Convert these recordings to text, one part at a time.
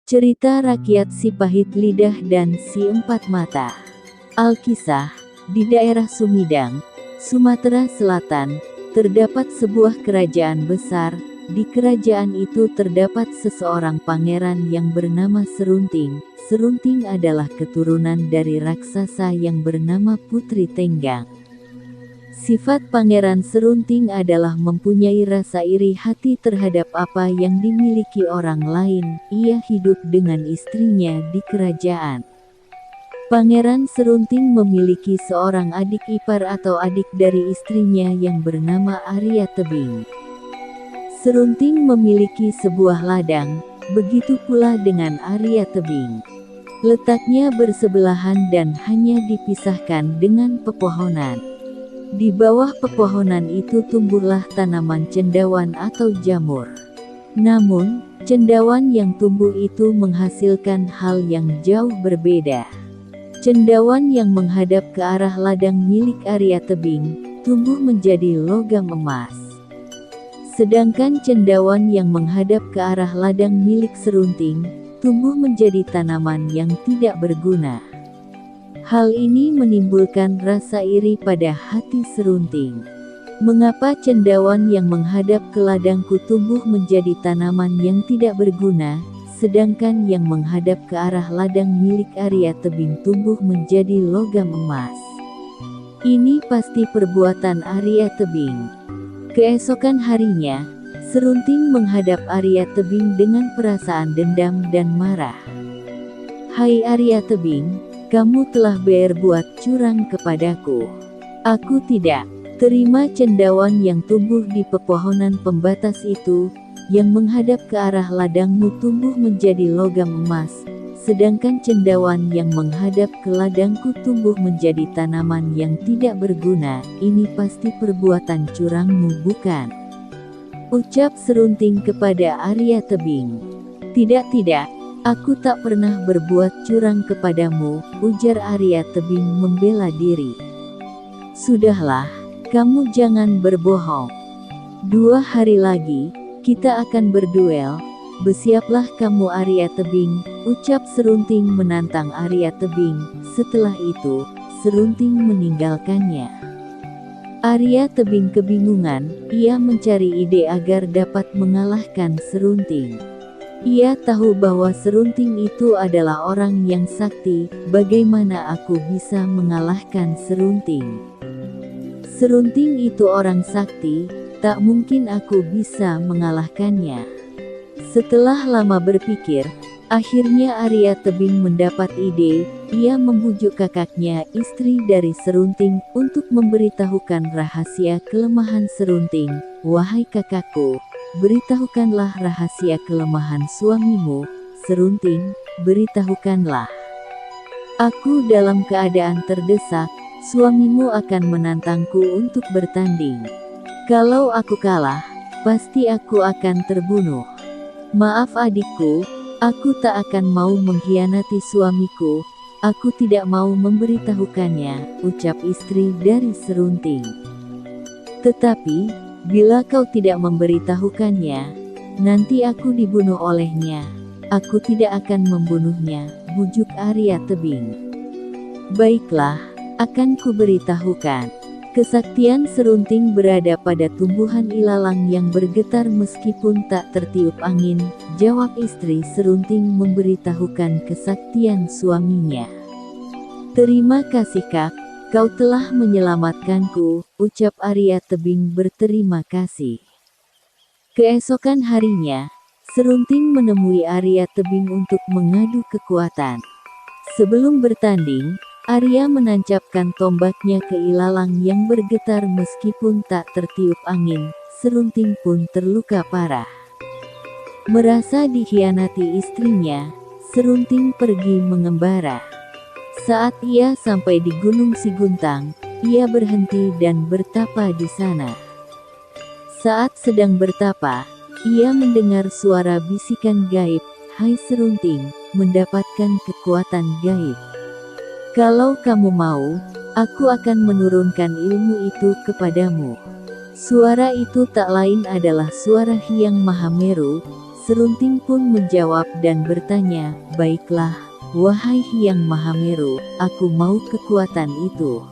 Cerita rakyat si pahit lidah dan si empat mata. Alkisah, di daerah Sumedang, Sumatera Selatan, terdapat sebuah kerajaan besar. Di kerajaan itu terdapat seseorang pangeran yang bernama Serunting. Serunting adalah keturunan dari raksasa yang bernama Putri Tenggang. Sifat Pangeran Serunting adalah mempunyai rasa iri hati terhadap apa yang dimiliki orang lain. Ia hidup dengan istrinya di kerajaan. Pangeran Serunting memiliki seorang adik ipar atau adik dari istrinya yang bernama Arya Tebing. Serunting memiliki sebuah ladang, begitu pula dengan Arya Tebing. Letaknya bersebelahan dan hanya dipisahkan dengan pepohonan. Di bawah pepohonan itu tumbuhlah tanaman cendawan atau jamur. Namun, cendawan yang tumbuh itu menghasilkan hal yang jauh berbeda. Cendawan yang menghadap ke arah ladang milik Arya Tebing, tumbuh menjadi logam emas. Sedangkan cendawan yang menghadap ke arah ladang milik Serunting, tumbuh menjadi tanaman yang tidak berguna. Hal ini menimbulkan rasa iri pada hati Serunting. Mengapa cendawan yang menghadap ke ladangku tumbuh menjadi tanaman yang tidak berguna, sedangkan yang menghadap ke arah ladang milik Arya Tebing tumbuh menjadi logam emas? Ini pasti perbuatan Arya Tebing. Keesokan harinya, Serunting menghadap Arya Tebing dengan perasaan dendam dan marah. "Hai Arya Tebing, kamu telah berbuat curang kepadaku. Aku tidak terima cendawan yang tumbuh di pepohonan pembatas itu, yang menghadap ke arah ladangmu tumbuh menjadi logam emas, sedangkan cendawan yang menghadap ke ladangku tumbuh menjadi tanaman yang tidak berguna. Ini pasti perbuatan curangmu, bukan?" ucap Serunting kepada Arya Tebing. "Tidak, aku tak pernah berbuat curang kepadamu," ujar Arya Tebing membela diri. "Sudahlah, kamu jangan berbohong. 2 hari lagi, kita akan berduel. Bersiaplah kamu Arya Tebing," ucap Serunting menantang Arya Tebing. Setelah itu, Serunting meninggalkannya. Arya Tebing kebingungan, ia mencari ide agar dapat mengalahkan Serunting. Ia tahu bahwa Serunting itu adalah orang yang sakti. "Bagaimana aku bisa mengalahkan Serunting? Serunting itu orang sakti, tak mungkin aku bisa mengalahkannya." Setelah lama berpikir, akhirnya Arya Tebing mendapat ide. Ia membujuk kakaknya, istri dari Serunting, untuk memberitahukan rahasia kelemahan Serunting. "Wahai kakakku, beritahukanlah rahasia kelemahan suamimu, Serunting, beritahukanlah. Aku dalam keadaan terdesak, suamimu akan menantangku untuk bertanding. Kalau aku kalah, pasti aku akan terbunuh. Maaf adikku, aku tak akan mau mengkhianati suamiku. Aku tidak mau memberitahukannya," ucap istri dari Serunting. "Tetapi, bila kau tidak memberitahukannya, nanti aku dibunuh olehnya." "Aku tidak akan membunuhnya," bujuk Arya Tebing. "Baiklah, akan kuberitahukan." Kesaktian Serunting berada pada tumbuhan ilalang yang bergetar meskipun tak tertiup angin, jawab istri Serunting memberitahukan kesaktian suaminya. "Terima kasih Kak, kau telah menyelamatkanku," ucap Arya Tebing berterima kasih. Keesokan harinya, Serunting menemui Arya Tebing untuk mengadu kekuatan. Sebelum bertanding, Arya menancapkan tombaknya ke ilalang yang bergetar meskipun tak tertiup angin. Serunting pun terluka parah. Merasa dikhianati istrinya, Serunting pergi mengembara. Saat ia sampai di Gunung Siguntang, ia berhenti dan bertapa di sana. Saat sedang bertapa, ia mendengar suara bisikan gaib, "Hai Serunting, mendapatkan kekuatan gaib. Kalau kamu mau, aku akan menurunkan ilmu itu kepadamu." Suara itu tak lain adalah suara Hyang Mahameru. Serunting pun menjawab dan bertanya, "Baiklah, wahai Hyang Mahameru, aku mau kekuatan itu.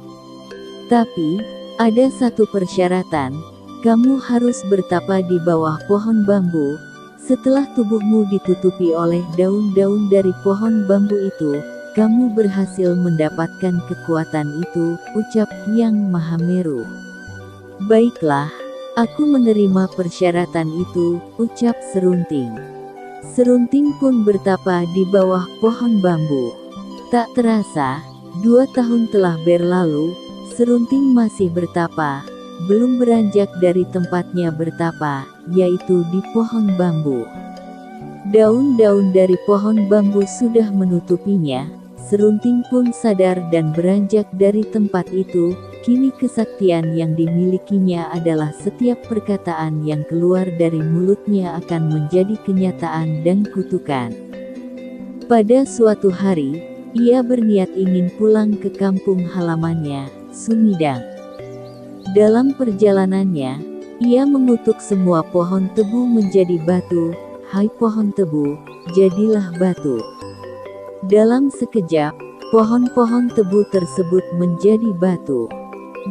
Tapi, ada satu persyaratan, kamu harus bertapa di bawah pohon bambu. Setelah tubuhmu ditutupi oleh daun-daun dari pohon bambu itu, kamu berhasil mendapatkan kekuatan itu," ucap Hyang Mahameru. "Baiklah, aku menerima persyaratan itu," ucap Serunting. Serunting pun bertapa di bawah pohon bambu. Tak terasa, 2 tahun telah berlalu, Serunting masih bertapa, belum beranjak dari tempatnya bertapa, yaitu di pohon bambu. Daun-daun dari pohon bambu sudah menutupinya. Serunting pun sadar dan beranjak dari tempat itu. Kini kesaktian yang dimilikinya adalah setiap perkataan yang keluar dari mulutnya akan menjadi kenyataan dan kutukan. Pada suatu hari, ia berniat ingin pulang ke kampung halamannya, Sumidang. Dalam perjalanannya, ia mengutuk semua pohon tebu menjadi batu. "Hai pohon tebu, jadilah batu." Dalam sekejap, pohon-pohon tebu tersebut menjadi batu.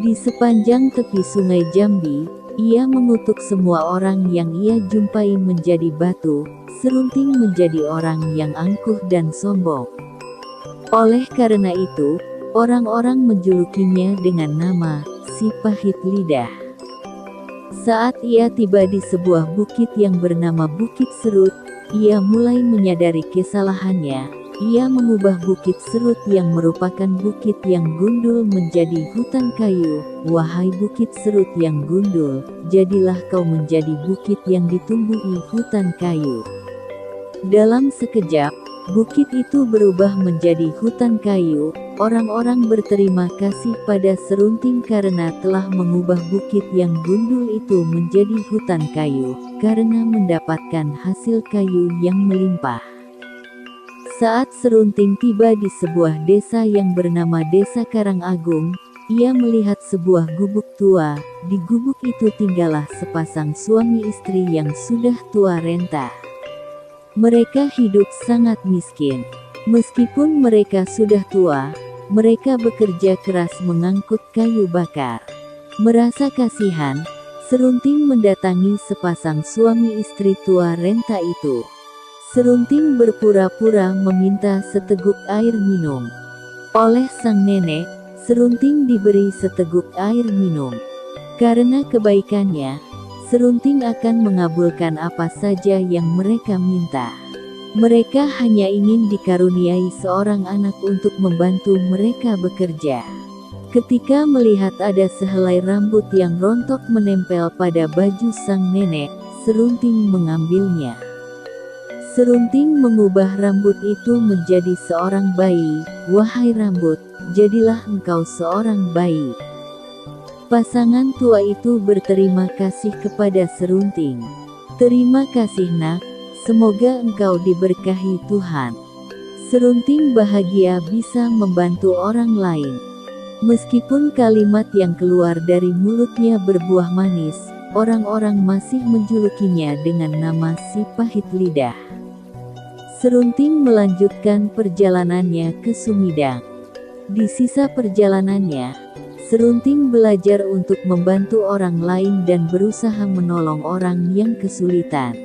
Di sepanjang tepi sungai Jambi, ia mengutuk semua orang yang ia jumpai menjadi batu. Serunting menjadi orang yang angkuh dan sombong. Oleh karena itu, orang-orang menjulukinya dengan nama si pahit lidah. Saat ia tiba di sebuah bukit yang bernama Bukit Serut, ia mulai menyadari kesalahannya. Ia mengubah Bukit Serut yang merupakan bukit yang gundul menjadi hutan kayu. "Wahai Bukit Serut yang gundul, jadilah kau menjadi bukit yang ditumbuhi hutan kayu." Dalam sekejap, bukit itu berubah menjadi hutan kayu. Orang-orang berterima kasih pada Serunting karena telah mengubah bukit yang gundul itu menjadi hutan kayu, karena mendapatkan hasil kayu yang melimpah. Saat Serunting tiba di sebuah desa yang bernama Desa Karangagung, ia melihat sebuah gubuk tua. Di gubuk itu tinggallah sepasang suami istri yang sudah tua renta. Mereka hidup sangat miskin. Meskipun mereka sudah tua, mereka bekerja keras mengangkut kayu bakar. Merasa kasihan, Serunting mendatangi sepasang suami istri tua renta itu. Serunting berpura-pura meminta seteguk air minum. Oleh sang nenek, Serunting diberi seteguk air minum. Karena kebaikannya, Serunting akan mengabulkan apa saja yang mereka minta. Mereka hanya ingin dikaruniai seorang anak untuk membantu mereka bekerja. Ketika melihat ada sehelai rambut yang rontok menempel pada baju sang nenek, Serunting mengambilnya. Serunting mengubah rambut itu menjadi seorang bayi. "Wahai rambut, jadilah engkau seorang bayi." Pasangan tua itu berterima kasih kepada Serunting. "Terima kasih nak, semoga engkau diberkahi Tuhan." Serunting bahagia bisa membantu orang lain. Meskipun kalimat yang keluar dari mulutnya berbuah manis, orang-orang masih menjulukinya dengan nama si pahit lidah. Serunting melanjutkan perjalanannya ke Sumidang. Di sisa perjalanannya, Serunting belajar untuk membantu orang lain dan berusaha menolong orang yang kesulitan.